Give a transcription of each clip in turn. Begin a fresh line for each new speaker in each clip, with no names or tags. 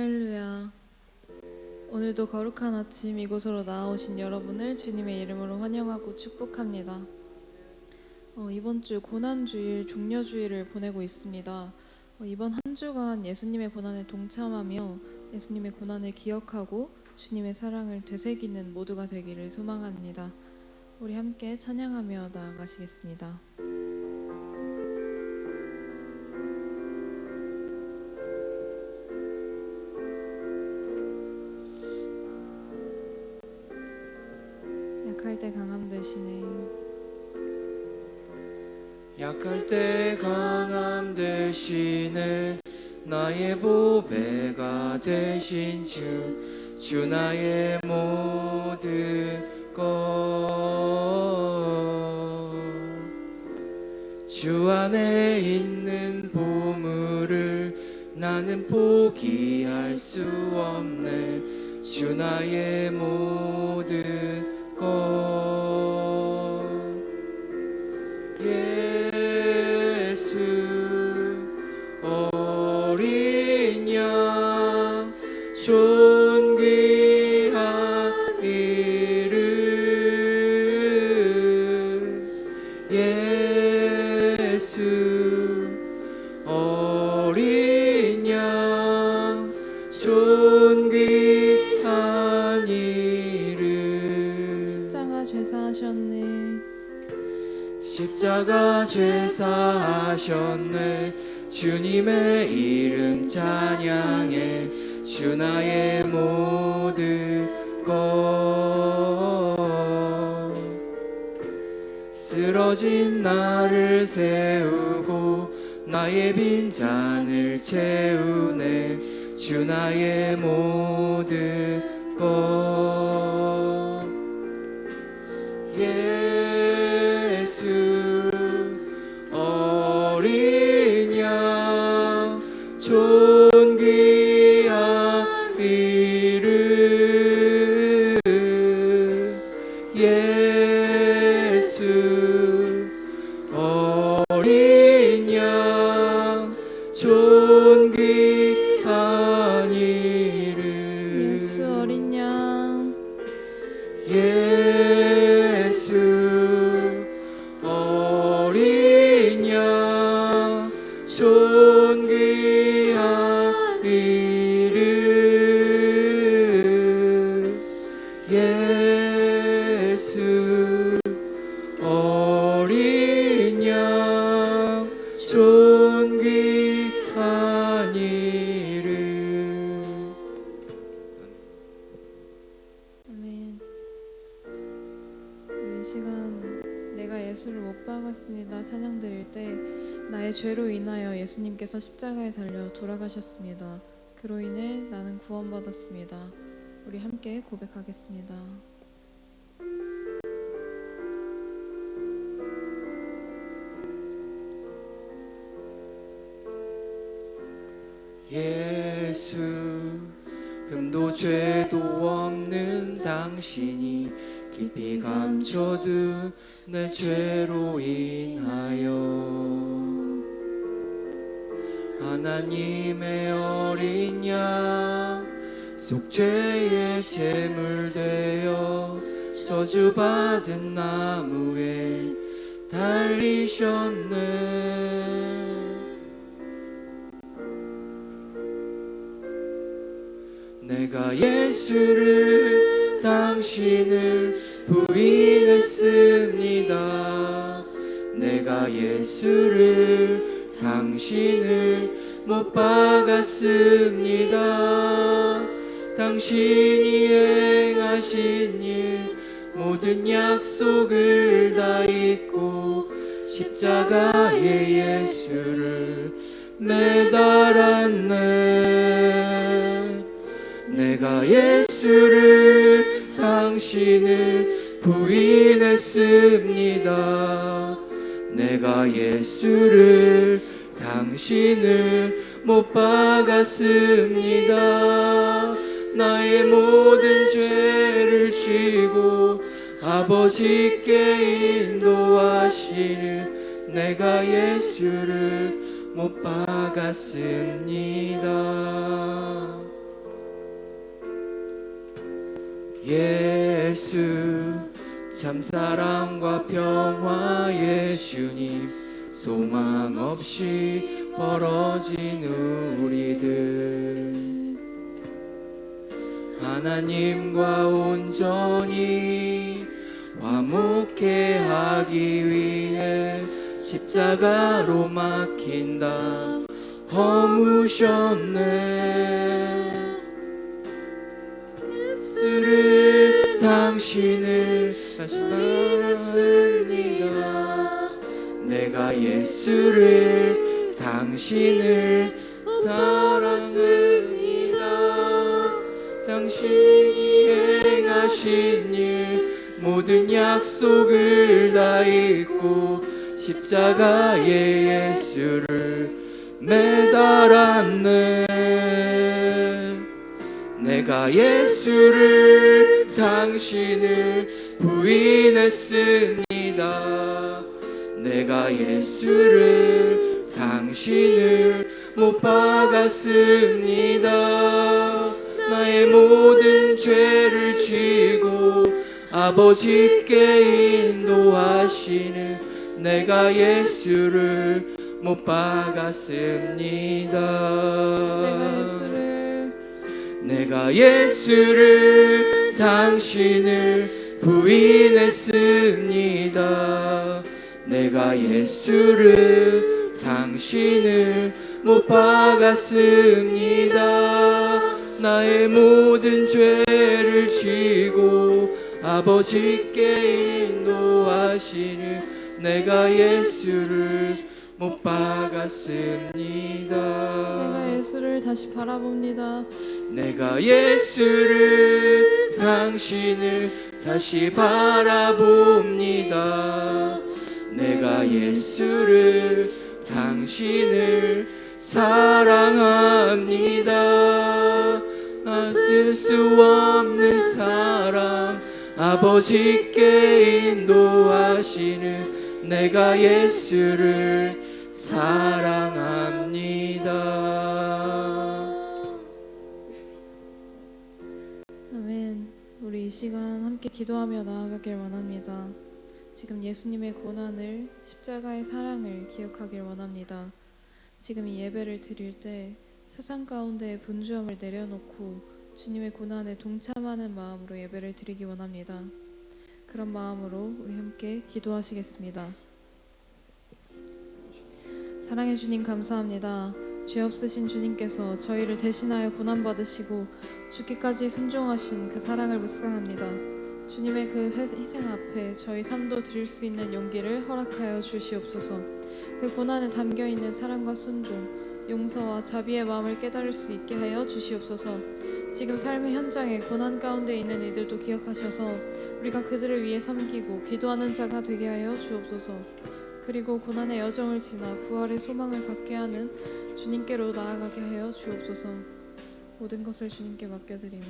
할렐루야. 오늘도 거룩한 아침 이곳으로 나아오신 여러분을 주님의 이름으로 환영하고 축복합니다. 이번 주 고난주일, 종려주일을 보내고 있습니다. 이번 한 주간 예수님의 고난에 동참하며 예수님의 고난을 기억하고 주님의 사랑을 되새기는 모두가 되기를 소망합니다. 우리 함께 찬양하며 나아가시겠습니다. 약할 때 강함 되시네.
약할 때 강함 되시네. 나의 보배가 되신 주 나의 모든 것. 주 안에 있는 보물을 나는 포기할 수 없네. 주 나의 모든 것. 예수 어린 양 존귀한 이름. 예수 어린 양 존귀한 이름.
십자가 죄사하셨네.
십자가 죄사하셨네. 주님의 이름 찬양해. 주 나의 모든 것. 쓰러진 나를 세우고 나의 빈잔을 채우네. 주 나의 모든 것. 예수 어린 양 존귀한 이름. 예수 어린 양 존귀한 이름.
예수 어린 양.
예수 어린 양 존귀한 이름. 예수 어린 양 존귀한 이름.
아멘. 이 시간 내가 예수를 못 박았습니다 찬양 드릴 때 나의 죄로 인하여 예수님께서 십자가에 달려 돌아가셨습니다. 그로 인해 나는 구원받았습니다. 우리 함께 고백하겠습니다.
예수 흠도 죄도 없는 당신이 깊이 감춰둔 내 죄로 인하여 하나님의 어린 양 속죄의 제물 되어 저주받은 나무에 달리셨네. 내가 예수를 당신을 부인했습니다. 내가 예수를 당신을 못 박았습니다. 당신이 행하신 일 모든 약속을 다 잊고 십자가에 예수를 매달았네. 내가 예수를 당신을 부인했습니다. 내가 예수를 당신을 못 박았습니다. 나의 모든 죄를 지고 아버지께 인도하시는 내가 예수를 못 박았습니다. 예수 참 사랑과 평화의 주님 소망 없이 벌어진 우리들 하나님과 온전히 화목해 하기 위해 십자가로 막힌 담 허무셨네 예수를 당신을 다시 바랐습니다 내가 예수를 당신을 사랑합니다 당신이 행하신 일 모든 약속을 다 잊고 십자가에 예수를 매달았네 내가 예수를 당신을 부인했습니다 내가 예수를 당신을 못 박았습니다 나의 모든 죄를 지고 아버지께 인도하시는 내가 예수를 못 박았습니다 내가 예수를 당신을 부인했습니다 내가 예수를 당신을 못 박았습니다 나의 모든 죄를 지고 아버지께 인도하시는 내가 예수를 못 박았습니다
내가 예수를 다시 바라봅니다
내가 예수를 당신을 다시 바라봅니다 내가 예수를 당신을 사랑합니다 나쓸 수 없는 사랑 아버지께 인도하시는 내가 예수를 사랑합니다
아멘. 우리 이 시간 함께 기도하며 나아가길 원합니다. 지금 예수님의 고난을 십자가의 사랑을 기억하길 원합니다. 지금 이 예배를 드릴 때 세상 가운데의 분주함을 내려놓고 주님의 고난에 동참하는 마음으로 예배를 드리기 원합니다. 그런 마음으로 우리 함께 기도하시겠습니다. 사랑해 주님 감사합니다. 죄 없으신 주님께서 저희를 대신하여 고난받으시고 죽기까지 순종하신 그 사랑을 묵상합니다. 주님의 그 희생 앞에 저희 삶도 드릴 수 있는 용기를 허락하여 주시옵소서. 그 고난에 담겨있는 사랑과 순종, 용서와 자비의 마음을 깨달을 수 있게 하여 주시옵소서. 지금 삶의 현장에 고난 가운데 있는 이들도 기억하셔서 우리가 그들을 위해 섬기고 기도하는 자가 되게 하여 주옵소서. 그리고 고난의 여정을 지나 부활의 소망을 갖게 하는 주님께로 나아가게 하여 주옵소서. 모든 것을 주님께 맡겨드리며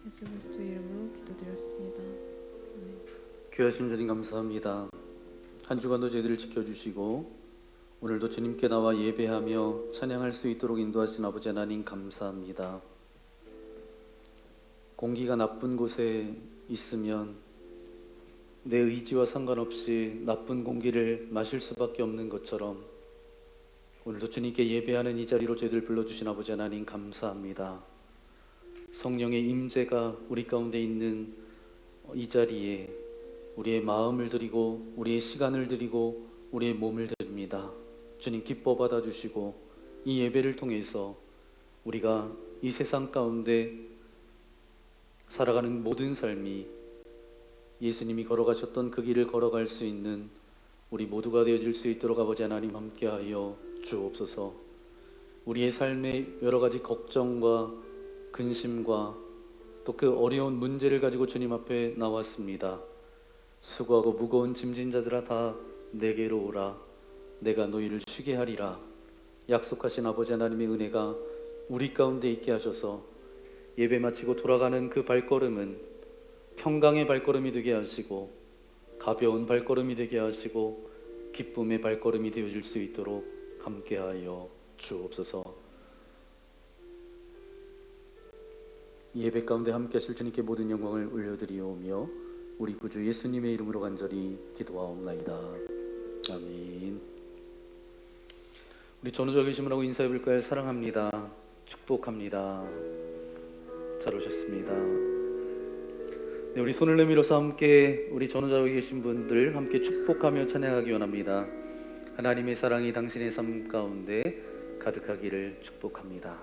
예수 그리스도의 이름으로 기도드렸습니다. 아멘.
귀하신 주님 감사합니다. 한 주간도 저희들을 지켜주시고 오늘도 주님께 나와 예배하며 찬양할 수 있도록 인도하신 아버지 하나님 감사합니다. 공기가 나쁜 곳에 있으면 내 의지와 상관없이 나쁜 공기를 마실 수밖에 없는 것처럼 오늘도 주님께 예배하는 이 자리로 저희들 불러주신 아버지 하나님 감사합니다. 성령의 임재가 우리 가운데 있는 이 자리에 우리의 마음을 드리고 우리의 시간을 드리고 우리의 몸을 드립니다. 주님 기뻐 받아주시고 이 예배를 통해서 우리가 이 세상 가운데 살아가는 모든 삶이 예수님이 걸어가셨던 그 길을 걸어갈 수 있는 우리 모두가 되어질 수 있도록 아버지 하나님 함께하여 주옵소서. 우리의 삶의 여러 가지 걱정과 근심과 또 그 어려운 문제를 가지고 주님 앞에 나왔습니다. 수고하고 무거운 짐진 자들아 다 내게로 오라. 내가 너희를 쉬게 하리라. 약속하신 아버지 하나님의 은혜가 우리 가운데 있게 하셔서 예배 마치고 돌아가는 그 발걸음은 평강의 발걸음이 되게 하시고 가벼운 발걸음이 되게 하시고 기쁨의 발걸음이 되어질 수 있도록 함께하여 주옵소서. 이 예배 가운데 함께 하실 주님께 모든 영광을 올려드리오며 우리 구주 예수님의 이름으로 간절히 기도하옵나이다. 아멘. 우리 전우적 계심으라고 인사해 볼까요? 사랑합니다. 축복합니다. 잘 오셨습니다. 네, 우리 손을 내밀어서 함께 우리 전우자에 계신 분들 함께 축복하며 찬양하기 원합니다. 하나님의 사랑이 당신의 삶 가운데 가득하기를 축복합니다.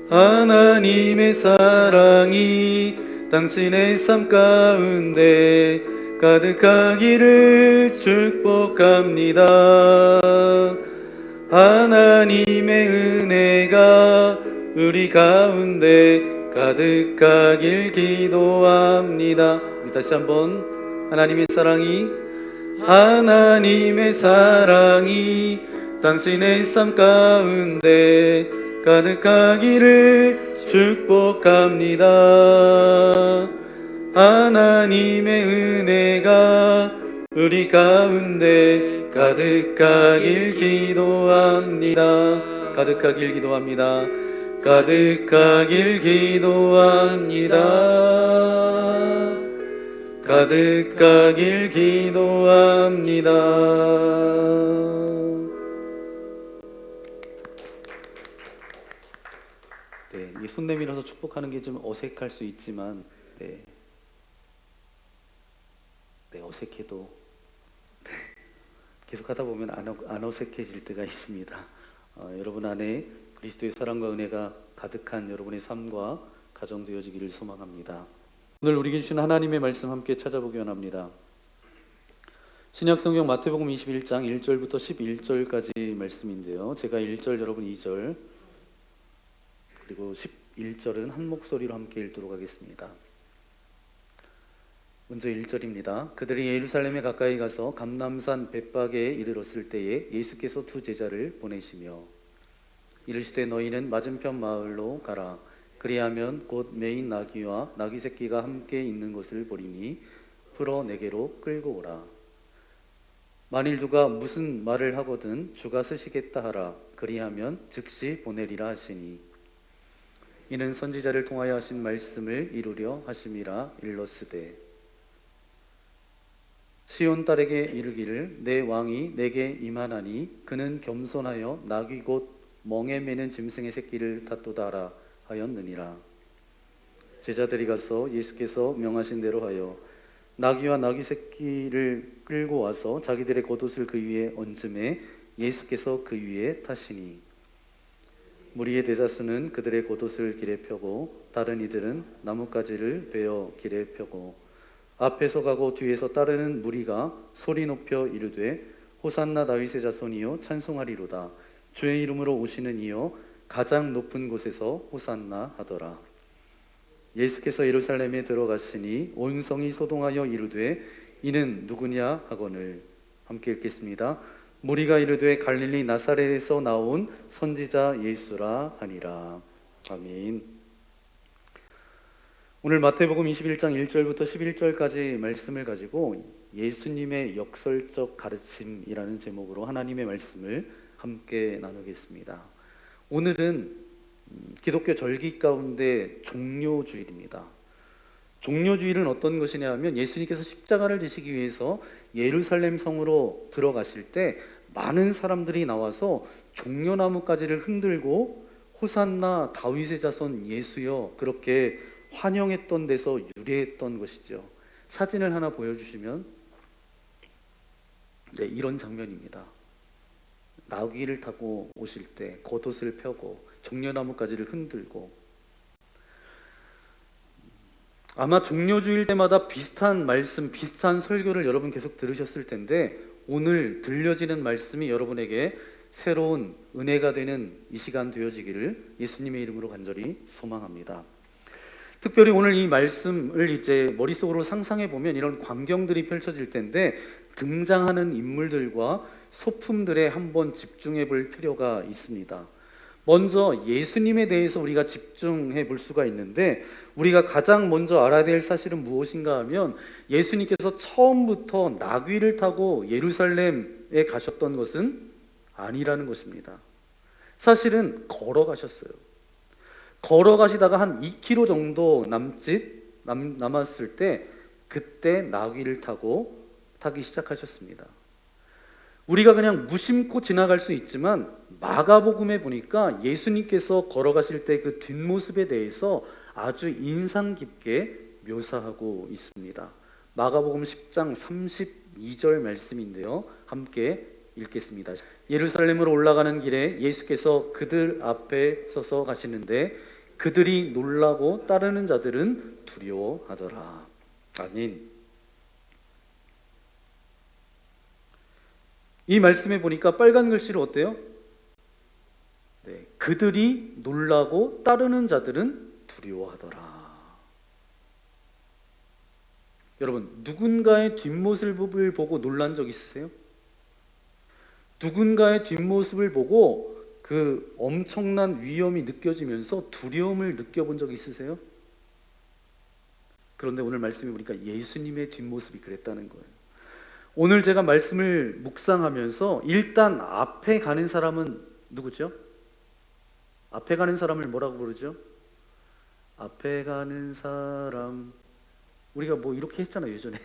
하나님의 사랑이 당신의 삶 가운데 가득하기를 축복합니다. 하나님의 은혜가 우리 가운데 가득하길 기도합니다. 우리 다시 한번 하나님의 사랑이 당신의 삶 가운데 가득하기를 축복합니다. 하나님의 은혜가 우리 가운데 가득하길 기도합니다. 가득하길 기도합니다. 가득하길 기도합니다. 가득하길 기도합니다. 네, 이 손 내밀어서 축복하는 게 좀 어색할 수 있지만, 네, 어색해도 계속 하다 보면 안 어색해질 때가 있습니다. 여러분 안에 그리스도의 사랑과 은혜가 가득한 여러분의 삶과 가정 되어지기를 소망합니다. 오늘 우리에게 주신 하나님의 말씀 함께 찾아보기 원합니다. 신약성경 마태복음 21장 1절부터 11절까지 말씀인데요. 제가 1절, 여러분 2절, 그리고 11절은 한 목소리로 함께 읽도록 하겠습니다. 먼저 1절입니다. 그들이 예루살렘에 가까이 가서 감람산 벳박에 이르렀을 때에 예수께서 두 제자를 보내시며 이르시되 너희는 맞은편 마을로 가라. 그리하면 곧 매인 나귀와 나귀 새끼가 함께 있는 것을 보리니 풀어 내게로 끌고 오라. 만일 누가 무슨 말을 하거든 주가 쓰시겠다 하라. 그리하면 즉시 보내리라 하시니 이는 선지자를 통하여 하신 말씀을 이루려 하심이라. 일렀으되 시온 딸에게 이르기를 내 왕이 내게 임하나니 그는 겸손하여 나귀 곧 멍에 매는 짐승의 새끼를 탔도다 하라 하였느니라. 제자들이 가서 예수께서 명하신 대로 하여 나귀와 나귀 새끼를 끌고 와서 자기들의 겉옷을 그 위에 얹음에 예수께서 그 위에 타시니 무리의 대다수는 그들의 겉옷을 길에 펴고 다른 이들은 나뭇가지를 베어 길에 펴고 앞에서 가고 뒤에서 따르는 무리가 소리 높여 이르되 호산나 다윗의 자손이여 찬송하리로다. 주의 이름으로 오시는 이여 가장 높은 곳에서 호산나 하더라. 예수께서 예루살렘에 들어가시니 온 성이 소동하여 이르되 이는 누구냐 하거늘. 함께 읽겠습니다. 무리가 이르되 갈릴리 나사렛에서 나온 선지자 예수라 하니라. 아멘. 오늘 마태복음 21장 1절부터 11절까지 말씀을 가지고 예수님의 역설적 가르침이라는 제목으로 하나님의 말씀을 함께 나누겠습니다. 오늘은 기독교 절기 가운데 종료주일입니다. 종료주일은 어떤 것이냐 하면 예수님께서 십자가를 지시기 위해서 예루살렘 성으로 들어가실 때 많은 사람들이 나와서 종려나무가지를 흔들고 호산나 다윗의 자손 예수여 그렇게 환영했던 데서 유래했던 것이죠. 사진을 하나 보여주시면 네, 이런 장면입니다. 나귀를 타고 오실 때 겉옷을 펴고 종려나무가지를 흔들고 아마 종료주일 때마다 비슷한 말씀, 비슷한 설교를 여러분 계속 들으셨을 텐데 오늘 들려지는 말씀이 여러분에게 새로운 은혜가 되는 이 시간 되어지기를 예수님의 이름으로 간절히 소망합니다. 특별히 오늘 이 말씀을 이제 머릿속으로 상상해 보면 이런 광경들이 펼쳐질 텐데 등장하는 인물들과 소품들에 한번 집중해 볼 필요가 있습니다. 먼저 예수님에 대해서 우리가 집중해 볼 수가 있는데 우리가 가장 먼저 알아야 될 사실은 무엇인가 하면 예수님께서 처음부터 나귀를 타고 예루살렘에 가셨던 것은 아니라는 것입니다. 사실은 걸어가셨어요. 걸어가시다가 한 2km 정도 남았을 때 그때 나귀를 타기 시작하셨습니다. 우리가 그냥 무심코 지나갈 수 있지만 마가복음에 보니까 예수님께서 걸어가실 때 그 뒷모습에 대해서 아주 인상 깊게 묘사하고 있습니다. 마가복음 10장 32절 말씀인데요. 함께 읽겠습니다. 예루살렘으로 올라가는 길에 예수께서 그들 앞에 서서 가시는데 그들이 놀라고 따르는 자들은 두려워하더라. 아멘. 이 말씀에 보니까 빨간 글씨로 어때요? 네, 그들이 놀라고 따르는 자들은 두려워하더라. 여러분, 누군가의 뒷모습을 보고 놀란 적 있으세요? 누군가의 뒷모습을 보고 그 엄청난 위험이 느껴지면서 두려움을 느껴본 적 있으세요? 그런데 오늘 말씀해 보니까 예수님의 뒷모습이 그랬다는 거예요. 오늘 제가 말씀을 묵상하면서 일단 앞에 가는 사람은 누구죠? 앞에 가는 사람을 뭐라고 부르죠? 앞에 가는 사람, 우리가 뭐 이렇게 했잖아요 예전에.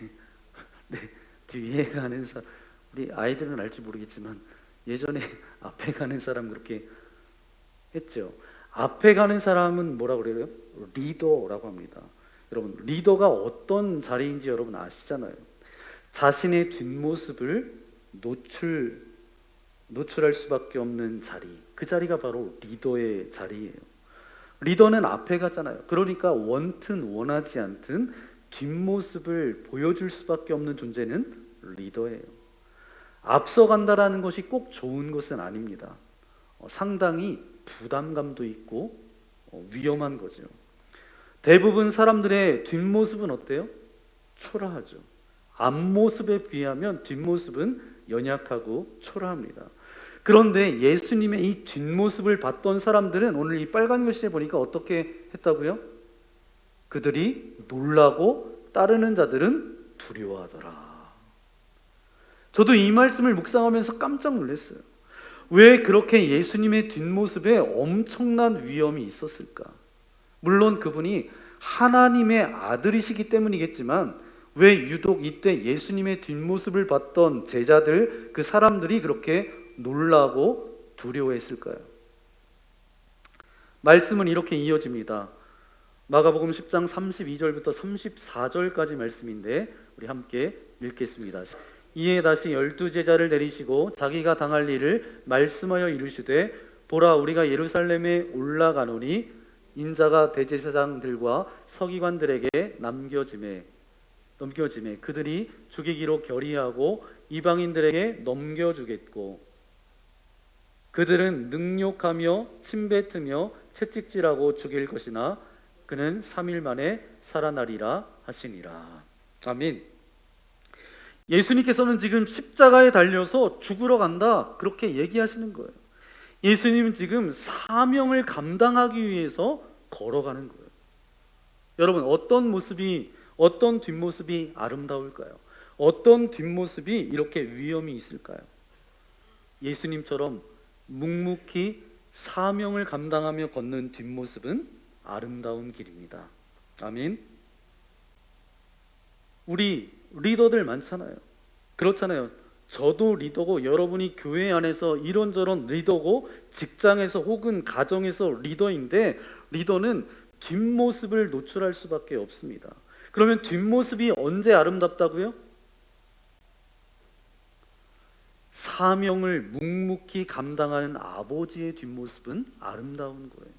네, 뒤에 가는 사람, 우리 아이들은 알지 모르겠지만 예전에 앞에 가는 사람 그렇게 했죠. 앞에 가는 사람은 뭐라고 그래요? 리더라고 합니다. 여러분, 리더가 어떤 자리인지 여러분 아시잖아요. 자신의 뒷모습을 노출할 수밖에 없는 자리, 그 자리가 바로 리더의 자리예요. 리더는 앞에 가잖아요. 그러니까 원튼 원하지 않든 뒷모습을 보여줄 수밖에 없는 존재는 리더예요. 앞서간다라는 것이 꼭 좋은 것은 아닙니다. 상당히 부담감도 있고 위험한 거죠. 대부분 사람들의 뒷모습은 어때요? 초라하죠. 앞모습에 비하면 뒷모습은 연약하고 초라합니다. 그런데 예수님의 이 뒷모습을 봤던 사람들은 오늘 이 빨간 글씨에 보니까 어떻게 했다고요? 그들이 놀라고 따르는 자들은 두려워하더라. 저도 이 말씀을 묵상하면서 깜짝 놀랐어요. 왜 그렇게 예수님의 뒷모습에 엄청난 위험이 있었을까? 물론 그분이 하나님의 아들이시기 때문이겠지만 왜 유독 이때 예수님의 뒷모습을 봤던 제자들, 그 사람들이 그렇게 놀라고 두려워했을까요? 말씀은 이렇게 이어집니다. 마가복음 10장 32절부터 34절까지 말씀인데 우리 함께 읽겠습니다. 이에 다시 12제자를 내리시고 자기가 당할 일을 말씀하여 이르시되 보라, 우리가 예루살렘에 올라가노니 인자가 대제사장들과 서기관들에게 넘겨짐에 그들이 죽이기로 결의하고 이방인들에게 넘겨주겠고 그들은 능욕하며 침뱉으며 채찍질하고 죽일 것이나 그는 3일 만에 살아나리라 하시니라. 아멘. 예수님께서는 지금 십자가에 달려서 죽으러 간다 그렇게 얘기하시는 거예요. 예수님은 지금 사명을 감당하기 위해서 걸어가는 거예요. 여러분, 어떤 뒷모습이 아름다울까요? 어떤 뒷모습이 이렇게 위험이 있을까요? 예수님처럼 묵묵히 사명을 감당하며 걷는 뒷모습은 아름다운 길입니다. 아멘. 우리 리더들 많잖아요. 그렇잖아요. 저도 리더고 여러분이 교회 안에서 이런저런 리더고 직장에서 혹은 가정에서 리더인데 리더는 뒷모습을 노출할 수밖에 없습니다. 그러면 뒷모습이 언제 아름답다고요? 사명을 묵묵히 감당하는 아버지의 뒷모습은 아름다운 거예요.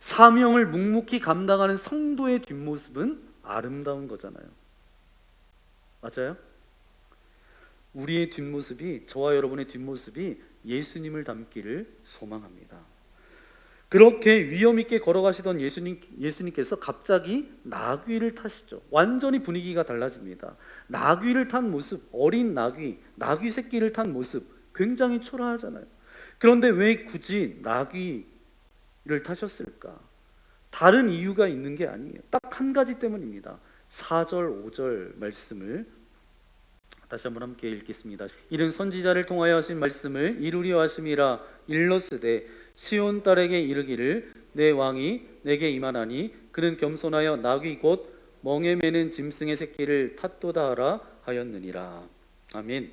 사명을 묵묵히 감당하는 성도의 뒷모습은 아름다운 거잖아요. 맞아요? 우리의 뒷모습이, 저와 여러분의 뒷모습이 예수님을 닮기를 소망합니다. 그렇게 위험 있게 걸어가시던 예수님께서 갑자기 나귀를 타시죠. 완전히 분위기가 달라집니다. 나귀를 탄 모습, 어린 나귀 새끼를 탄 모습 굉장히 초라하잖아요. 그런데 왜 굳이 나귀를 타셨을까? 다른 이유가 있는 게 아니에요. 딱 한 가지 때문입니다. 4절, 5절 말씀을 다시 한번 함께 읽겠습니다. 이는 선지자를 통하여 하신 말씀을 이루려 하심이라. 일러스되 시온 딸에게 이르기를 내 왕이 내게 임하나니 그는 겸손하여 나귀 곧 멍에 매는 짐승의 새끼를 탓도다 하라 하였느니라. 아멘.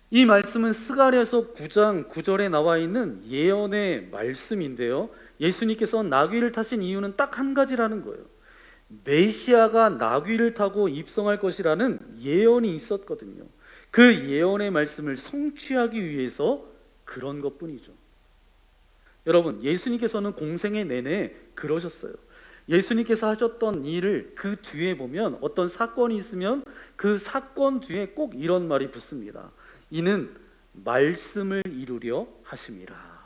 이 말씀은 스가랴서 9장 9절에 나와 있는 예언의 말씀인데요, 예수님께서 나귀를 타신 이유는 딱 한 가지라는 거예요. 메시아가 나귀를 타고 입성할 것이라는 예언이 있었거든요. 그 예언의 말씀을 성취하기 위해서 그런 것뿐이죠. 여러분, 예수님께서는 공생애 내내 그러셨어요. 예수님께서 하셨던 일을 그 뒤에 보면 어떤 사건이 있으면 그 사건 뒤에 꼭 이런 말이 붙습니다. 이는 말씀을 이루려 하심이라.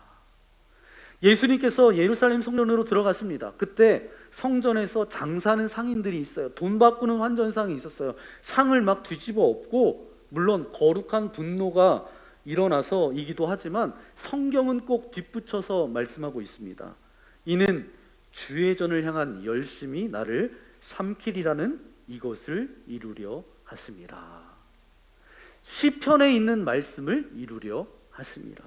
예수님께서 예루살렘 성전으로 들어가십니다. 그때 성전에서 장사하는 상인들이 있어요. 돈 바꾸는 환전상이 있었어요. 상을 막 뒤집어 엎고, 물론 거룩한 분노가 일어나서이기도 하지만 성경은 꼭 뒷붙여서 말씀하고 있습니다. 이는 주의 전을 향한 열심이 나를 삼키리라는 이것을 이루려 하심이라. 시편에 있는 말씀을 이루려 하심이라.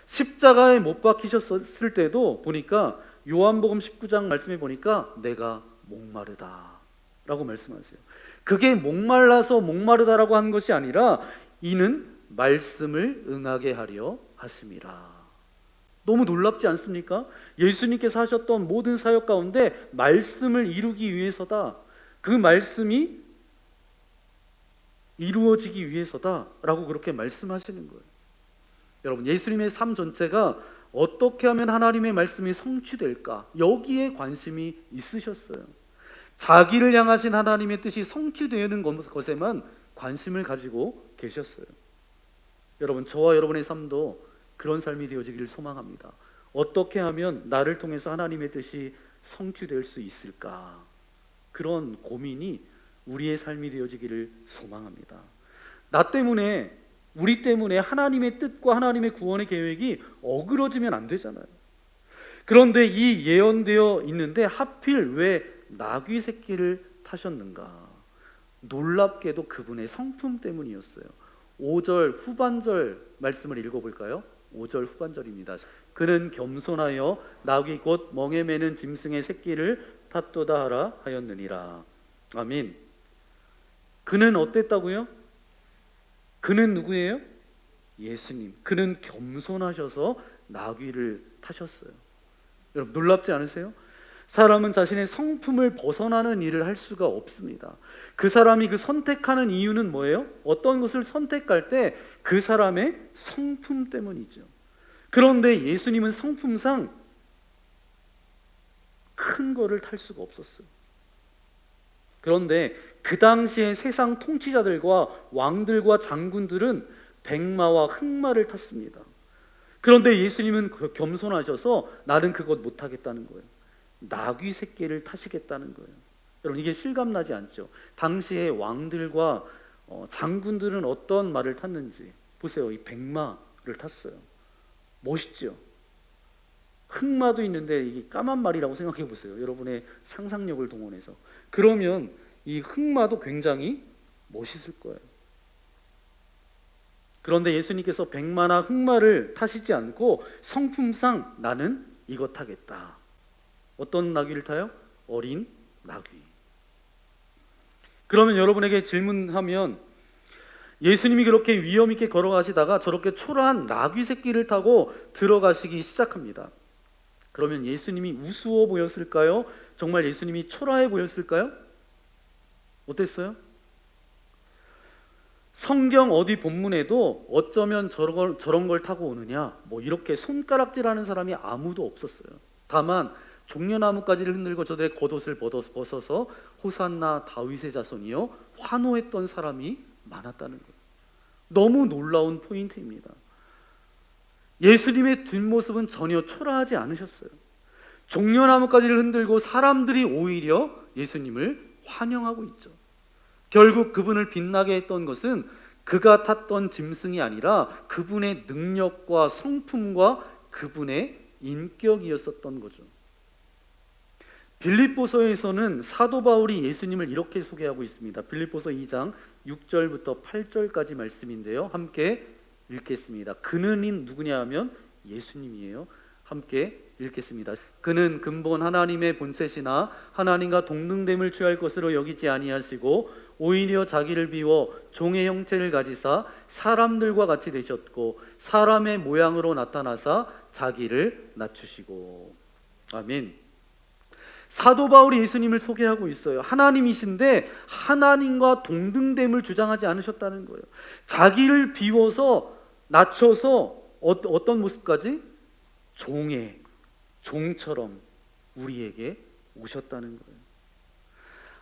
십자가에 못 박히셨을 때도 보니까 요한복음 19장 말씀에 보니까 내가 목마르다 라고 말씀하세요. 그게 목말라서 목마르다라고 한 것이 아니라 이는 말씀을 응하게 하려 하심이라. 너무 놀랍지 않습니까? 예수님께서 하셨던 모든 사역 가운데 말씀을 이루기 위해서다, 그 말씀이 이루어지기 위해서다 라고 그렇게 말씀하시는 거예요. 여러분, 예수님의 삶 전체가 어떻게 하면 하나님의 말씀이 성취될까, 여기에 관심이 있으셨어요. 자기를 향하신 하나님의 뜻이 성취되는 것에만 관심을 가지고 계셨어요. 여러분, 저와 여러분의 삶도 그런 삶이 되어지기를 소망합니다. 어떻게 하면 나를 통해서 하나님의 뜻이 성취될 수 있을까, 그런 고민이 우리의 삶이 되어지기를 소망합니다. 나 때문에, 우리 때문에 하나님의 뜻과 하나님의 구원의 계획이 어그러지면 안 되잖아요. 그런데 이 예언되어 있는데 하필 왜 나귀 새끼를 타셨는가? 놀랍게도 그분의 성품 때문이었어요. 5절 후반절 말씀을 읽어볼까요? 5절 후반절입니다. 그는 겸손하여 나귀 곧 멍에 매는 짐승의 새끼를 탓도다 하라 하였느니라. 아멘. 그는 어땠다고요? 그는 누구예요? 예수님. 그는 겸손하셔서 나귀를 타셨어요. 여러분, 놀랍지 않으세요? 사람은 자신의 성품을 벗어나는 일을 할 수가 없습니다. 그 사람이 그 선택하는 이유는 뭐예요? 어떤 것을 선택할 때 그 사람의 성품 때문이죠. 그런데 예수님은 성품상 큰 거를 탈 수가 없었어요. 그런데 그 당시에 세상 통치자들과 왕들과 장군들은 백마와 흑마를 탔습니다. 그런데 예수님은 겸손하셔서 나는 그것 못하겠다는 거예요. 나귀 새끼를 타시겠다는 거예요. 여러분, 이게 실감나지 않죠? 당시에 왕들과 장군들은 어떤 말을 탔는지 보세요. 이 백마를 탔어요. 멋있죠? 흑마도 있는데 이게 까만 말이라고 생각해 보세요. 여러분의 상상력을 동원해서. 그러면 이 흑마도 굉장히 멋있을 거예요. 그런데 예수님께서 백마나 흑마를 타시지 않고 성품상 나는 이거 타겠다. 어떤 나귀를 타요? 어린 나귀. 그러면 여러분에게 질문하면, 예수님이 그렇게 위험 있게 걸어가시다가 저렇게 초라한 나귀 새끼를 타고 들어가시기 시작합니다. 그러면 예수님이 우스워 보였을까요? 정말 예수님이 초라해 보였을까요? 어땠어요? 성경 어디 본문에도 어쩌면 저런 걸 타고 오느냐, 뭐 이렇게 손가락질하는 사람이 아무도 없었어요. 다만 종려나무가지를 흔들고 저들의 겉옷을 벗어서 호산나 다윗의 자손이요 환호했던 사람이 많았다는 거예요. 너무 놀라운 포인트입니다. 예수님의 뒷모습은 전혀 초라하지 않으셨어요. 종려나무가지를 흔들고 사람들이 오히려 예수님을 환영하고 있죠. 결국 그분을 빛나게 했던 것은 그가 탔던 짐승이 아니라 그분의 능력과 성품과 그분의 인격이었었던 거죠. 빌립보서에서는 사도 바울이 예수님을 이렇게 소개하고 있습니다. 빌립보서 2장 6절부터 8절까지 말씀인데요. 함께 읽겠습니다. 그는 누구냐 하면 예수님이에요. 함께 읽겠습니다. 그는 근본 하나님의 본체시나 하나님과 동등됨을 취할 것으로 여기지 아니하시고 오히려 자기를 비워 종의 형체를 가지사 사람들과 같이 되셨고 사람의 모양으로 나타나사 자기를 낮추시고. 아멘. 사도 바울이 예수님을 소개하고 있어요. 하나님이신데 하나님과 동등됨을 주장하지 않으셨다는 거예요. 자기를 비워서 낮춰서 어떤 모습까지? 종처럼 우리에게 오셨다는 거예요.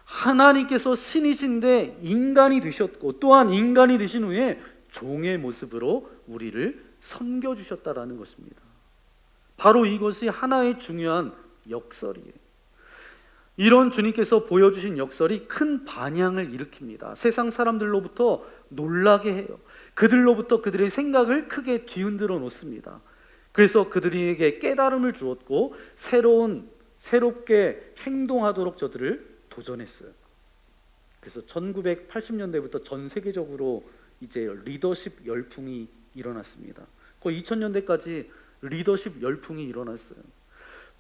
하나님께서 신이신데 인간이 되셨고 또한 인간이 되신 후에 종의 모습으로 우리를 섬겨주셨다라는 것입니다. 바로 이것이 하나의 중요한 역설이에요. 이런 주님께서 보여주신 역설이 큰 반향을 일으킵니다. 세상 사람들로부터 놀라게 해요. 그들로부터 그들의 생각을 크게 뒤흔들어 놓습니다. 그래서 그들에게 깨달음을 주었고 새롭게 행동하도록 저들을 도전했어요. 그래서 1980년대부터 전 세계적으로 이제 리더십 열풍이 일어났습니다. 거의 2000년대까지 리더십 열풍이 일어났어요.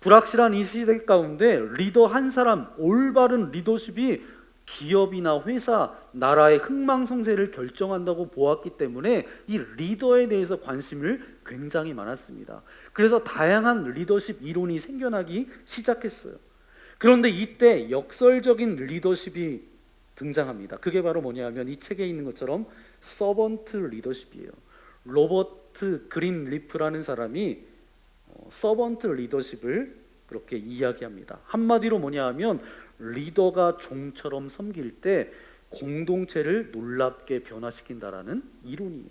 불확실한 이 시대 가운데 리더 한 사람, 올바른 리더십이 기업이나 회사, 나라의 흥망성쇠를 결정한다고 보았기 때문에 이 리더에 대해서 관심을 굉장히 많았습니다. 그래서 다양한 리더십 이론이 생겨나기 시작했어요. 그런데 이때 역설적인 리더십이 등장합니다. 그게 바로 뭐냐면 이 책에 있는 것처럼 서번트 리더십이에요. 로버트 그린리프라는 사람이 서번트 리더십을 그렇게 이야기합니다. 한마디로 뭐냐 하면 리더가 종처럼 섬길 때 공동체를 놀랍게 변화시킨다라는 이론이에요.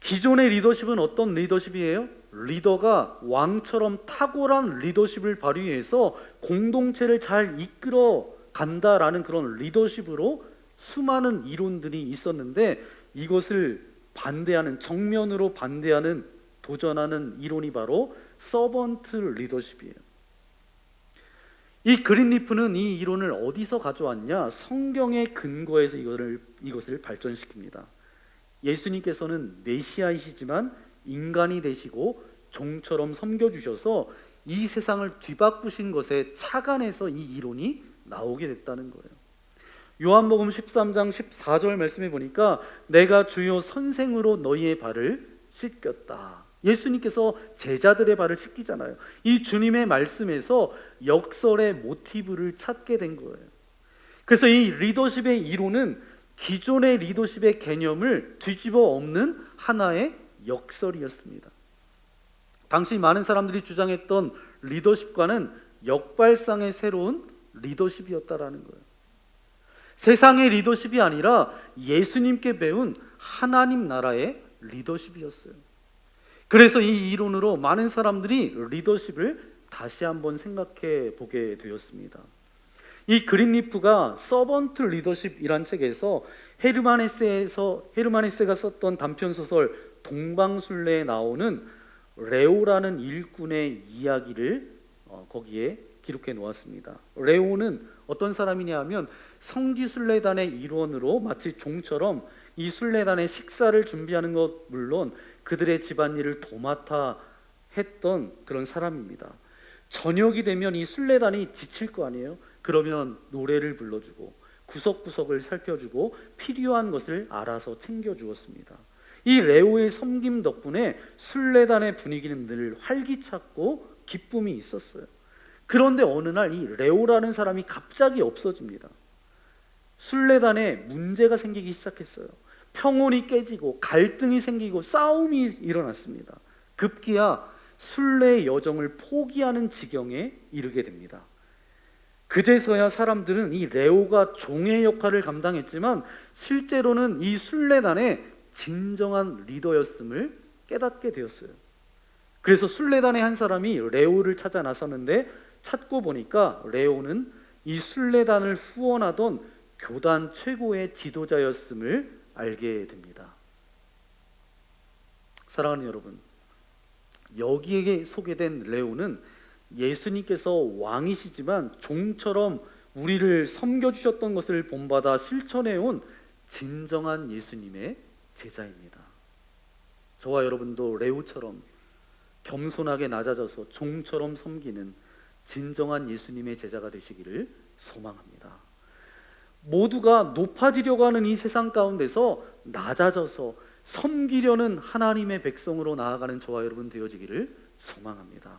기존의 리더십은 어떤 리더십이에요? 리더가 왕처럼 탁월한 리더십을 발휘해서 공동체를 잘 이끌어 간다라는 그런 리더십으로 수많은 이론들이 있었는데 이것을 반대하는, 정면으로 반대하는, 도전하는 이론이 바로 서번트 리더십이에요. 이 그린리프는 이 이론을 어디서 가져왔냐? 성경의 근거에서 이것을 발전시킵니다. 예수님께서는 메시아이시지만 인간이 되시고 종처럼 섬겨주셔서 이 세상을 뒤바꾸신 것에 착안해서 이 이론이 나오게 됐다는 거예요. 요한복음 13장 14절 말씀해 보니까 내가 주요 선생으로 너희의 발을 씻겼다. 예수님께서 제자들의 발을 씻기잖아요. 이 주님의 말씀에서 역설의 모티브를 찾게 된 거예요. 그래서 이 리더십의 이론은 기존의 리더십의 개념을 뒤집어 엎는 하나의 역설이었습니다. 당시 많은 사람들이 주장했던 리더십과는 역발상의 새로운 리더십이었다라는 거예요. 세상의 리더십이 아니라 예수님께 배운 하나님 나라의 리더십이었어요. 그래서 이 이론으로 많은 사람들이 리더십을 다시 한번 생각해 보게 되었습니다. 이 그린리프가 서번트 리더십이란 책에서 헤르만 헤세가 썼던 단편 소설 동방술래에 나오는 레오라는 일꾼의 이야기를 거기에 기록해 놓았습니다. 레오는 어떤 사람이냐 하면 성지순례단의 일원으로 마치 종처럼 이 순례단의 식사를 준비하는 것 물론 그들의 집안일을 도맡아 했던 그런 사람입니다. 저녁이 되면 이 순례단이 지칠 거 아니에요. 그러면 노래를 불러주고 구석구석을 살펴주고 필요한 것을 알아서 챙겨주었습니다. 이 레오의 섬김 덕분에 순례단의 분위기는 늘 활기찼고 기쁨이 있었어요. 그런데 어느 날 이 레오라는 사람이 갑자기 없어집니다. 순례단에 문제가 생기기 시작했어요. 평온이 깨지고 갈등이 생기고 싸움이 일어났습니다. 급기야 순례의 여정을 포기하는 지경에 이르게 됩니다. 그제서야 사람들은 이 레오가 종의 역할을 감당했지만 실제로는 이 순례단의 진정한 리더였음을 깨닫게 되었어요. 그래서 순례단의 한 사람이 레오를 찾아 나섰는데 찾고 보니까 레오는 이 순례단을 후원하던 교단 최고의 지도자였음을 알게 됩니다. 사랑하는 여러분, 여기에 소개된 레오는 예수님께서 왕이시지만 종처럼 우리를 섬겨주셨던 것을 본받아 실천해온 진정한 예수님의 제자입니다. 저와 여러분도 레오처럼 겸손하게 낮아져서 종처럼 섬기는 진정한 예수님의 제자가 되시기를 소망합니다. 모두가 높아지려고 하는 이 세상 가운데서 낮아져서 섬기려는 하나님의 백성으로 나아가는 저와 여러분 되어지기를 소망합니다.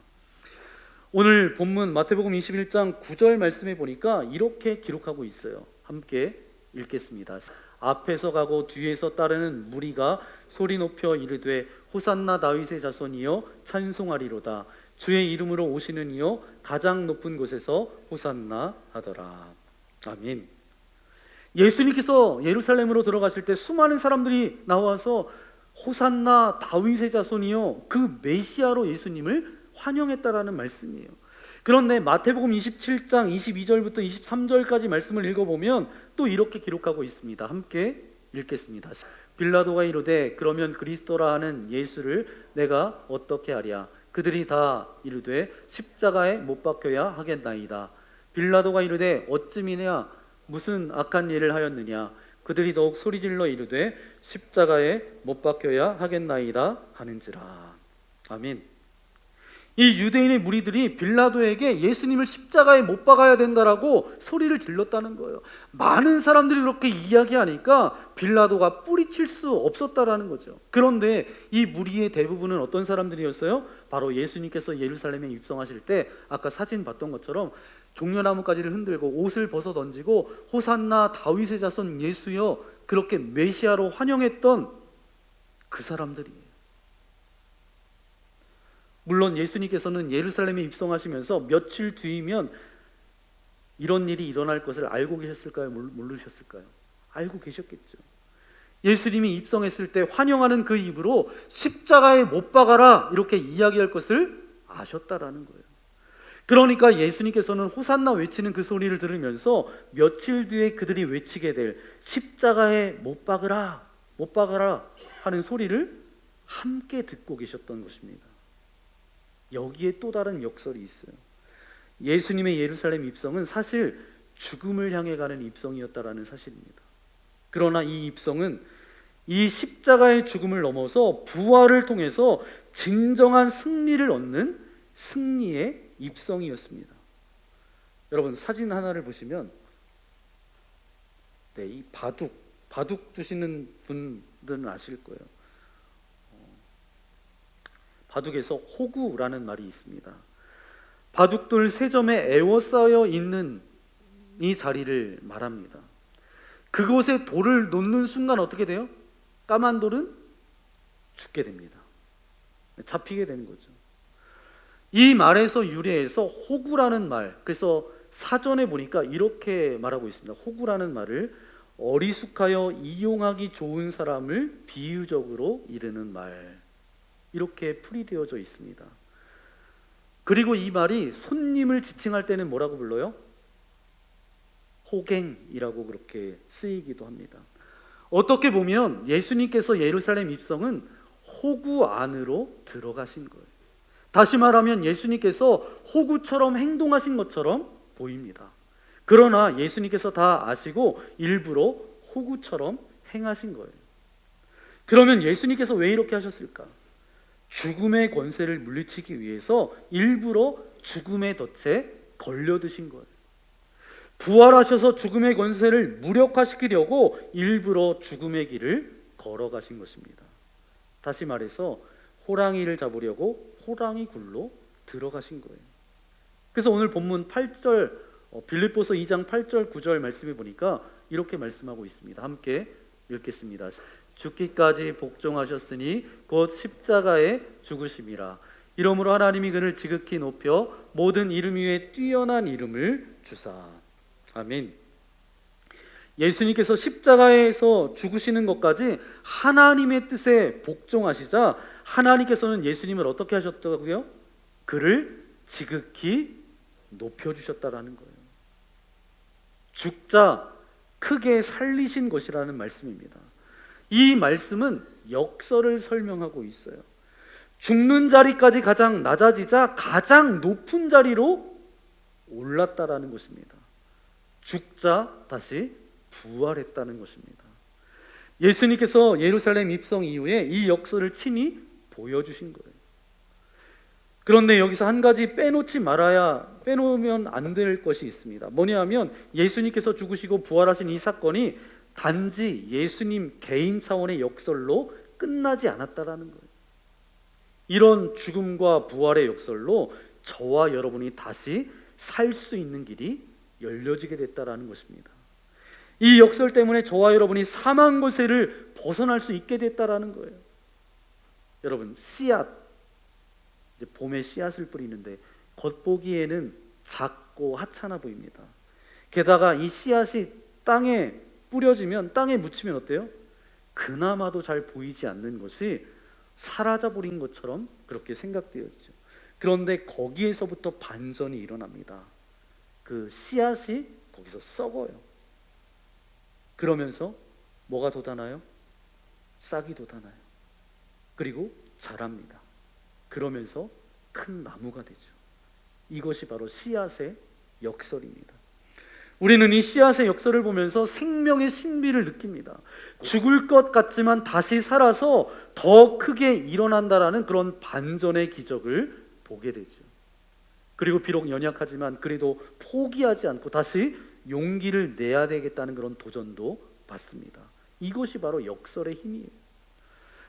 오늘 본문 마태복음 21장 9절 말씀에 보니까 이렇게 기록하고 있어요. 함께 읽겠습니다. 앞에서 가고 뒤에서 따르는 무리가 소리 높여 이르되 호산나 다윗의 자손이여 찬송하리로다. 주의 이름으로 오시는 이여 가장 높은 곳에서 호산나 하더라. 아멘. 예수님께서 예루살렘으로 들어가실 때 수많은 사람들이 나와서 호산나 다윗의 자손이여, 그 메시아로 예수님을 환영했다라는 말씀이에요. 그런데 마태복음 27장 22절부터 23절까지 말씀을 읽어보면 또 이렇게 기록하고 있습니다. 함께 읽겠습니다. 빌라도가 이르되 그러면 그리스도라 하는 예수를 내가 어떻게 하랴? 그들이 다 이르되 십자가에 못 박혀야 하겠나이다. 빌라도가 이르되 어찌미냐? 무슨 악한 일을 하였느냐? 그들이 더욱 소리질러 이르되 십자가에 못 박혀야 하겠나이다 하는지라. 아멘. 이 유대인의 무리들이 빌라도에게 예수님을 십자가에 못 박아야 된다라고 소리를 질렀다는 거예요. 많은 사람들이 그렇게 이야기하니까 빌라도가 뿌리칠 수 없었다라는 거죠. 그런데 이 무리의 대부분은 어떤 사람들이었어요? 바로 예수님께서 예루살렘에 입성하실 때 아까 사진 봤던 것처럼 종려나무가지를 흔들고 옷을 벗어 던지고 호산나 다윗의 자손 예수여, 그렇게 메시아로 환영했던 그 사람들이에요. 물론 예수님께서는 예루살렘에 입성하시면서 며칠 뒤이면 이런 일이 일어날 것을 알고 계셨을까요? 모르셨을까요? 알고 계셨겠죠. 예수님이 입성했을 때 환영하는 그 입으로 십자가에 못 박아라 이렇게 이야기할 것을 아셨다라는 거예요. 그러니까 예수님께서는 호산나 외치는 그 소리를 들으면서 며칠 뒤에 그들이 외치게 될 십자가에 못 박으라, 못 박아라 하는 소리를 함께 듣고 계셨던 것입니다. 여기에 또 다른 역설이 있어요. 예수님의 예루살렘 입성은 사실 죽음을 향해 가는 입성이었다라는 사실입니다. 그러나 이 입성은 이 십자가의 죽음을 넘어서 부활을 통해서 진정한 승리를 얻는 승리의 입성이었습니다. 여러분 사진 하나를 보시면 이 바둑 두시는 분들은 아실 거예요. 바둑에서 호구라는 말이 있습니다. 바둑돌 세 점에 에워싸여 있는 이 자리를 말합니다. 그곳에 돌을 놓는 순간 어떻게 돼요? 까만 돌은 죽게 됩니다. 잡히게 되는 거죠. 이 말에서 유래해서 호구라는 말, 그래서 사전에 보니까 이렇게 말하고 있습니다. 호구라는 말을 어리숙하여 이용하기 좋은 사람을 비유적으로 이르는 말, 이렇게 풀이되어져 있습니다. 그리고 이 말이 손님을 지칭할 때는 뭐라고 불러요? 호갱이라고 그렇게 쓰이기도 합니다. 어떻게 보면 예수님께서 예루살렘 입성은 호구 안으로 들어가신 거예요. 다시 말하면 예수님께서 호구처럼 행동하신 것처럼 보입니다. 그러나 예수님께서 다 아시고 일부러 호구처럼 행하신 거예요. 그러면 예수님께서 왜 이렇게 하셨을까? 죽음의 권세를 물리치기 위해서 일부러 죽음의 덫에 걸려드신 거예요. 부활하셔서 죽음의 권세를 무력화시키려고 일부러 죽음의 길을 걸어가신 것입니다. 다시 말해서 호랑이를 잡으려고 호랑이 굴로 들어가신 거예요. 그래서 오늘 본문 8절 빌립보서 2장 8절 9절 말씀해 보니까 이렇게 말씀하고 있습니다. 함께 읽겠습니다. 죽기까지 복종하셨으니 곧 십자가에 죽으심이라. 이러므로 하나님이 그를 지극히 높여 모든 이름 위에 뛰어난 이름을 주사. 아멘. 예수님께서 십자가에서 죽으시는 것까지 하나님의 뜻에 복종하시자 하나님께서는 예수님을 어떻게 하셨다고요? 그를 지극히 높여주셨다라는 거예요. 죽자 크게 살리신 것이라는 말씀입니다. 이 말씀은 역설을 설명하고 있어요. 죽는 자리까지 가장 낮아지자 가장 높은 자리로 올랐다라는 것입니다. 죽자 다시 부활했다는 것입니다. 예수님께서 예루살렘 입성 이후에 이 역사를 친히 보여주신 거예요. 그런데 여기서 한 가지 빼놓으면 안 될 것이 있습니다. 뭐냐면 예수님께서 죽으시고 부활하신 이 사건이 단지 예수님 개인 차원의 역설로 끝나지 않았다라는 거예요. 이런 죽음과 부활의 역설로 저와 여러분이 다시 살 수 있는 길이 열려지게 됐다라는 것입니다. 이 역설 때문에 저와 여러분이 사망 권세를 벗어날 수 있게 됐다라는 거예요. 여러분, 씨앗, 이제 봄에 씨앗을 뿌리는데 겉보기에는 작고 하찮아 보입니다. 게다가 이 씨앗이 땅에 뿌려지면, 땅에 묻히면 어때요? 그나마도 잘 보이지 않는 것이 사라져버린 것처럼 그렇게 생각되었죠. 그런데 거기에서부터 반전이 일어납니다. 그 씨앗이 거기서 썩어요. 그러면서 뭐가 돋아나요? 싹이 돋아나요. 그리고 자랍니다. 그러면서 큰 나무가 되죠. 이것이 바로 씨앗의 역설입니다. 우리는 이 씨앗의 역설을 보면서 생명의 신비를 느낍니다. 죽을 것 같지만 다시 살아서 더 크게 일어난다라는 그런 반전의 기적을 보게 되죠. 그리고 비록 연약하지만 그래도 포기하지 않고 다시 용기를 내야 되겠다는 그런 도전도 받습니다. 이것이 바로 역설의 힘이에요.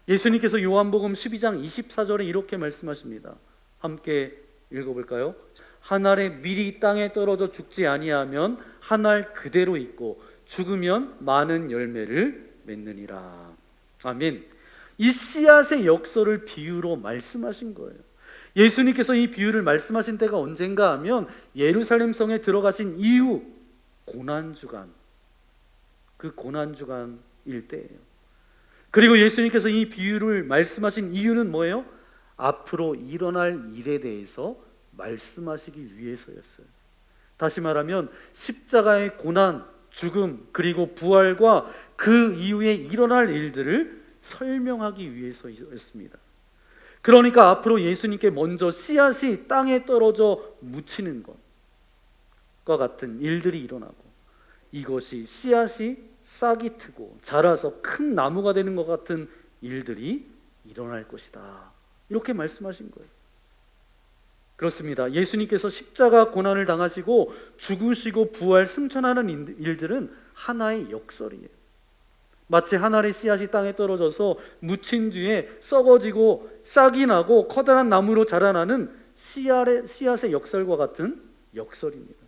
예수님께서 요한복음 12장 24절에 이렇게 말씀하십니다. 함께 읽어볼까요? 한 알의 밀이 땅에 떨어져 죽지 아니하면 한 알 그대로 있고 죽으면 많은 열매를 맺느니라. 아멘. 이 씨앗의 역설을 비유로 말씀하신 거예요. 예수님께서 이 비유를 말씀하신 때가 언젠가 하면 예루살렘 성에 들어가신 이후 고난주간, 그 고난주간일 때예요. 그리고 예수님께서 이 비유를 말씀하신 이유는 뭐예요? 앞으로 일어날 일에 대해서 말씀하시기 위해서였어요. 다시 말하면 십자가의 고난, 죽음, 그리고 부활과 그 이후에 일어날 일들을 설명하기 위해서였습니다. 그러니까 앞으로 예수님께 먼저 씨앗이 땅에 떨어져 묻히는 것과 같은 일들이 일어나고, 이것이 씨앗이 싹이 트고 자라서 큰 나무가 되는 것 같은 일들이 일어날 것이다. 이렇게 말씀하신 거예요. 그렇습니다. 예수님께서 십자가 고난을 당하시고 죽으시고 부활 승천하는 일들은 하나의 역설이에요. 마치 한 알의 씨앗이 땅에 떨어져서 묻힌 뒤에 썩어지고 싹이 나고 커다란 나무로 자라나는 씨앗의 역설과 같은 역설입니다.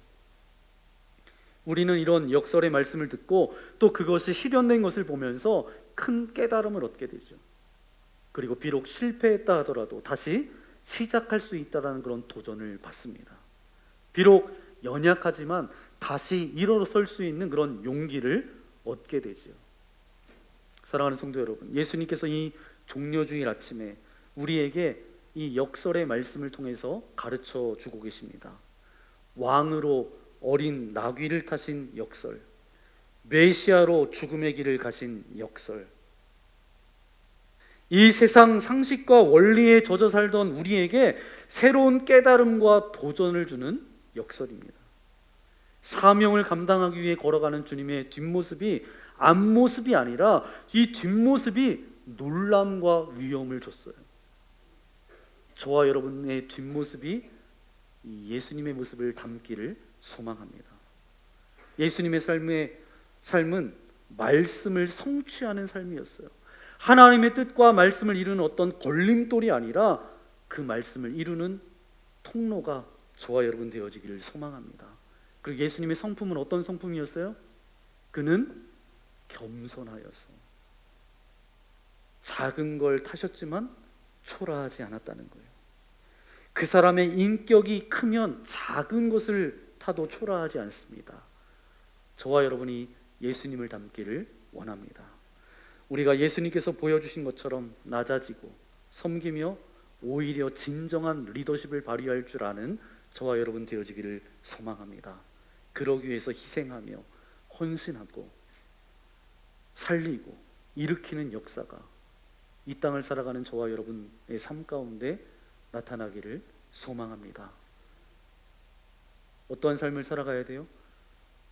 우리는 이런 역설의 말씀을 듣고 또 그것이 실현된 것을 보면서 큰 깨달음을 얻게 되죠. 그리고 비록 실패했다 하더라도 다시 시작할 수 있다는 그런 도전을 받습니다. 비록 연약하지만 다시 일어설 수 있는 그런 용기를 얻게 되죠. 사랑하는 성도 여러분, 예수님께서 이 종려주일 아침에 우리에게 이 역설의 말씀을 통해서 가르쳐 주고 계십니다. 왕으로 어린 나귀를 타신 역설, 메시아로 죽음의 길을 가신 역설, 이 세상 상식과 원리에 젖어 살던 우리에게 새로운 깨달음과 도전을 주는 역설입니다. 사명을 감당하기 위해 걸어가는 주님의 뒷모습이 앞모습이 아니라 이 뒷모습이 놀람과 위엄을 줬어요. 저와 여러분의 뒷모습이 예수님의 모습을 담기를 소망합니다. 예수님의 삶은 말씀을 성취하는 삶이었어요. 하나님의 뜻과 말씀을 이루는 어떤 걸림돌이 아니라 그 말씀을 이루는 통로가 저와 여러분 되어지기를 소망합니다. 그리고 예수님의 성품은 어떤 성품이었어요? 그는 겸손하여서 작은 걸 타셨지만 초라하지 않았다는 거예요. 그 사람의 인격이 크면 작은 것을 타도 초라하지 않습니다. 저와 여러분이 예수님을 닮기를 원합니다. 우리가 예수님께서 보여주신 것처럼 낮아지고 섬기며 오히려 진정한 리더십을 발휘할 줄 아는 저와 여러분 되어지기를 소망합니다. 그러기 위해서 희생하며 헌신하고 살리고 일으키는 역사가 이 땅을 살아가는 저와 여러분의 삶 가운데 나타나기를 소망합니다. 어떠한 삶을 살아가야 돼요?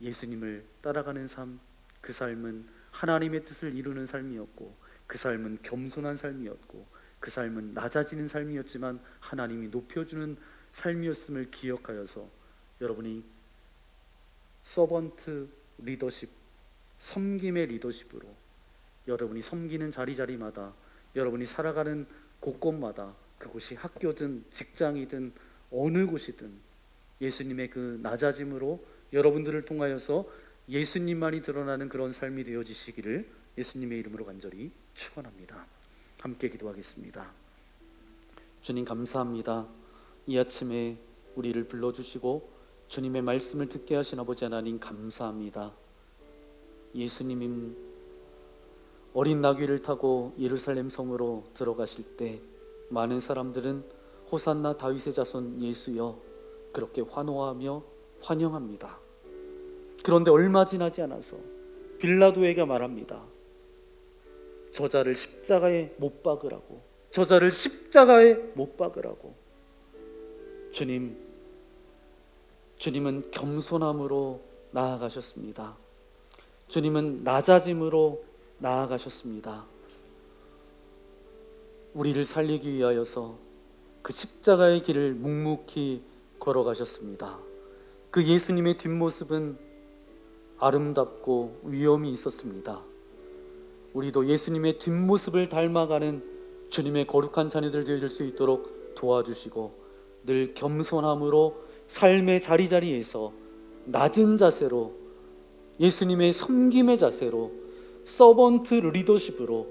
예수님을 따라가는 삶, 그 삶은 하나님의 뜻을 이루는 삶이었고, 그 삶은 겸손한 삶이었고, 그 삶은 낮아지는 삶이었지만 하나님이 높여주는 삶이었음을 기억하여서 여러분이 서번트 리더십, 섬김의 리더십으로 여러분이 섬기는 자리자리마다, 여러분이 살아가는 곳곳마다, 그곳이 학교든 직장이든 어느 곳이든 예수님의 그 낮아짐으로 여러분들을 통하여서 예수님만이 드러나는 그런 삶이 되어지시기를 예수님의 이름으로 간절히 축원합니다. 함께 기도하겠습니다. 주님 감사합니다. 이 아침에 우리를 불러주시고 주님의 말씀을 듣게 하신 아버지 하나님 감사합니다. 예수님은 어린 나귀를 타고 예루살렘 성으로 들어가실 때 많은 사람들은 호산나 다윗의 자손 예수여 그렇게 환호하며 환영합니다. 그런데 얼마 지나지 않아서 빌라도에게 말합니다. 저자를 십자가에 못 박으라고, 저자를 십자가에 못 박으라고. 주님은 겸손함으로 나아가셨습니다. 주님은 낮아짐으로 나아가셨습니다. 우리를 살리기 위하여서 그 십자가의 길을 묵묵히 걸어가셨습니다. 그 예수님의 뒷모습은 아름답고 위엄이 있었습니다. 우리도 예수님의 뒷모습을 닮아가는 주님의 거룩한 자녀들 되어질 수 있도록 도와주시고 늘 겸손함으로 삶의 자리자리에서 낮은 자세로 예수님의 섬김의 자세로 서번트 리더십으로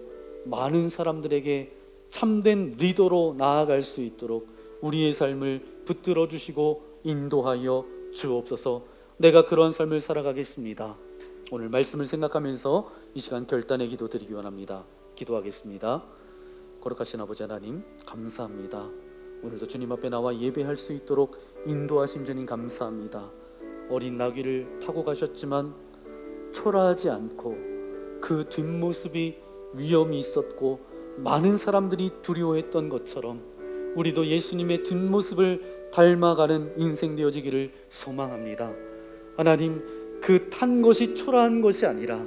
많은 사람들에게 참된 리더로 나아갈 수 있도록 우리의 삶을 붙들어 주시고 인도하여 주옵소서. 내가 그런 삶을 살아가겠습니다. 오늘 말씀을 생각하면서 이 시간 결단의 기도 드리기 원합니다. 기도하겠습니다. 거룩하신 아버지 하나님 감사합니다. 오늘도 주님 앞에 나와 예배할 수 있도록 인도하신 주님 감사합니다. 어린 나귀를 타고 가셨지만 초라하지 않고 그 뒷모습이 위엄이 있었고 많은 사람들이 두려워했던 것처럼 우리도 예수님의 뒷모습을 닮아가는 인생 되어지기를 소망합니다. 하나님, 그 탄 것이 초라한 것이 아니라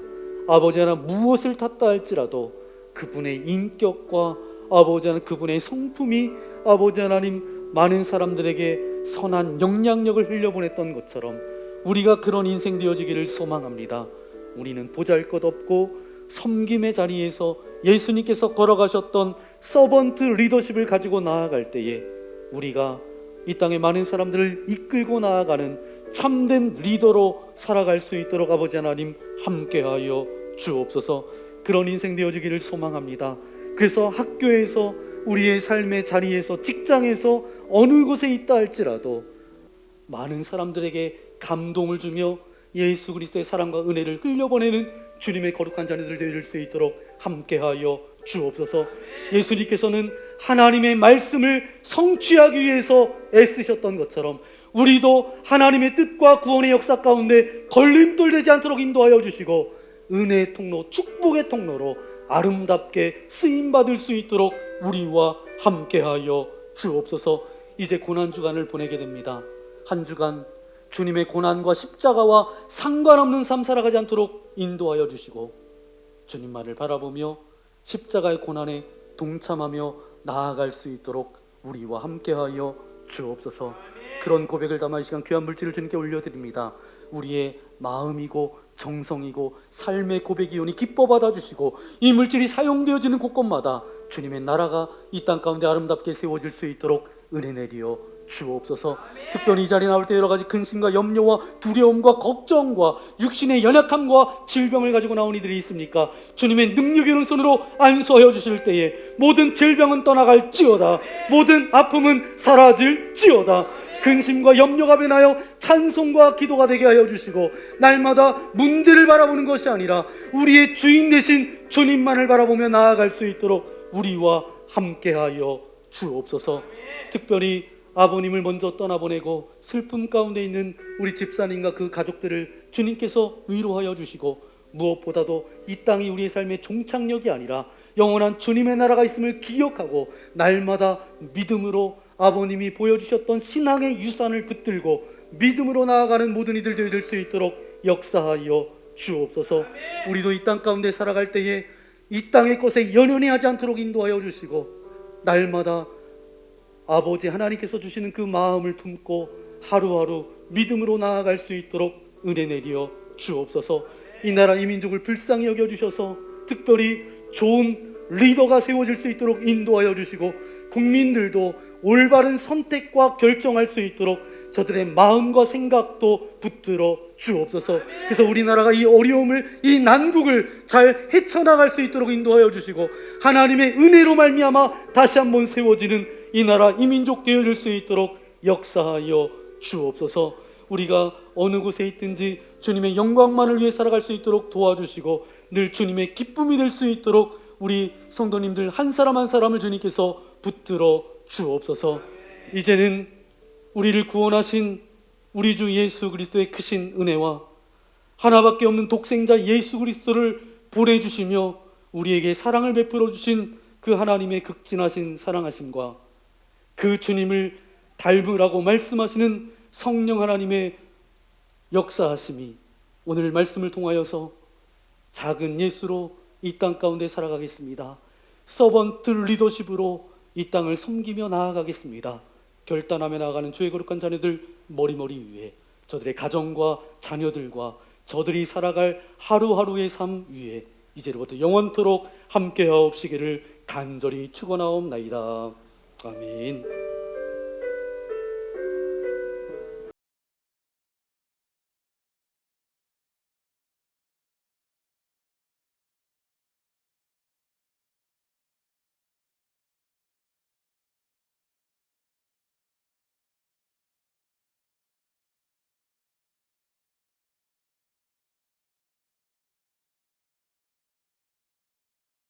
아버지 하나님 무엇을 탔다 할지라도 그분의 인격과 아버지 하나님 그분의 성품이 아버지 하나님 많은 사람들에게 선한 영향력을 흘려보냈던 것처럼 우리가 그런 인생 되어지기를 소망합니다. 우리는 보잘것없고 섬김의 자리에서 예수님께서 걸어가셨던 서번트 리더십을 가지고 나아갈 때에 우리가 이 땅의 많은 사람들을 이끌고 나아가는 참된 리더로 살아갈 수 있도록 아버지 하나님 함께하여 주옵소서. 그런 인생 되어지기를 소망합니다. 그래서 학교에서 우리의 삶의 자리에서 직장에서 어느 곳에 있다 할지라도 많은 사람들에게 감동을 주며 예수 그리스도의 사랑과 은혜를 흘려보내는 주님의 거룩한 자녀들 되어질 수 있도록 함께하여 주옵소서. 예수님께서는 하나님의 말씀을 성취하기 위해서 애쓰셨던 것처럼 우리도 하나님의 뜻과 구원의 역사 가운데 걸림돌 되지 않도록 인도하여 주시고 은혜의 통로, 축복의 통로로 아름답게 쓰임받을 수 있도록 우리와 함께하여 주옵소서. 이제 고난주간을 보내게 됩니다. 한 주간 주님의 고난과 십자가와 상관없는 삶 살아가지 않도록 인도하여 주시고 주님만을 바라보며 십자가의 고난에 동참하며 나아갈 수 있도록 우리와 함께하여 주옵소서. 그런 고백을 담아 이 시간 귀한 물질을 주님께 올려드립니다. 우리의 마음이고 정성이고 삶의 고백이오니 기뻐 받아주시고 이 물질이 사용되어지는 곳곳마다 주님의 나라가 이 땅 가운데 아름답게 세워질 수 있도록 은혜 내리어 주옵소서. 특별히 이 자리에 나올 때 여러 가지 근심과 염려와 두려움과 걱정과 육신의 연약함과 질병을 가지고 나온 이들이 있습니까? 주님의 능력의 오른손으로 안수하여 주실 때에 모든 질병은 떠나갈지어다, 모든 아픔은 사라질지어다. 근심과 염려가 변하여 찬송과 기도가 되게 하여 주시고 날마다 문제를 바라보는 것이 아니라 우리의 주인 되신 주님만을 바라보며 나아갈 수 있도록 우리와 함께하여 주옵소서. 특별히 아버님을 먼저 떠나보내고 슬픔 가운데 있는 우리 집사님과 그 가족들을 주님께서 위로하여 주시고 무엇보다도 이 땅이 우리의 삶의 종착역이 아니라 영원한 주님의 나라가 있음을 기억하고 날마다 믿음으로 아버님이 보여주셨던 신앙의 유산을 붙들고 믿음으로 나아가는 모든 이들 되어질 수 있도록 역사하여 주옵소서. 우리도 이 땅 가운데 살아갈 때에 이 땅의 것에 연연해 하지 않도록 인도하여 주시고, 날마다 아버지 하나님께서 주시는 그 마음을 품고 하루하루 믿음으로 나아갈 수 있도록 은혜 내려 주옵소서. 이 나라 이 민족을 불쌍히 여겨주셔서 특별히 좋은 리더가 세워질 수 있도록 인도하여 주시고, 국민들도 올바른 선택과 결정할 수 있도록 저들의 마음과 생각도 붙들어 주옵소서. 그래서 우리나라가 이 어려움을, 이 난국을 잘 헤쳐나갈 수 있도록 인도하여 주시고, 하나님의 은혜로 말미암아 다시 한번 세워지는 이 나라 이 민족 되어질 수 있도록 역사하여 주옵소서. 우리가 어느 곳에 있든지 주님의 영광만을 위해 살아갈 수 있도록 도와주시고, 늘 주님의 기쁨이 될 수 있도록 우리 성도님들 한 사람 한 사람을 주님께서 붙들어 주옵소서. 이제는 우리를 구원하신 우리 주 예수 그리스도의 크신 은혜와 하나밖에 없는 독생자 예수 그리스도를 보내주시며 우리에게 사랑을 베풀어 주신 그 하나님의 극진하신 사랑하심과 그 주님을 닮으라고 말씀하시는 성령 하나님의 역사하심이 오늘 말씀을 통하여서 작은 예수로 이 땅 가운데 살아가겠습니다. 서번트 리더십으로 이 땅을 섬기며 나아가겠습니다. 결단하며 나아가는 주의 거룩한 자녀들 머리머리 위에, 저들의 가정과 자녀들과 저들이 살아갈 하루하루의 삶 위에 이제로부터 영원토록 함께하옵시기를 간절히 축원하옵나이다. 아멘.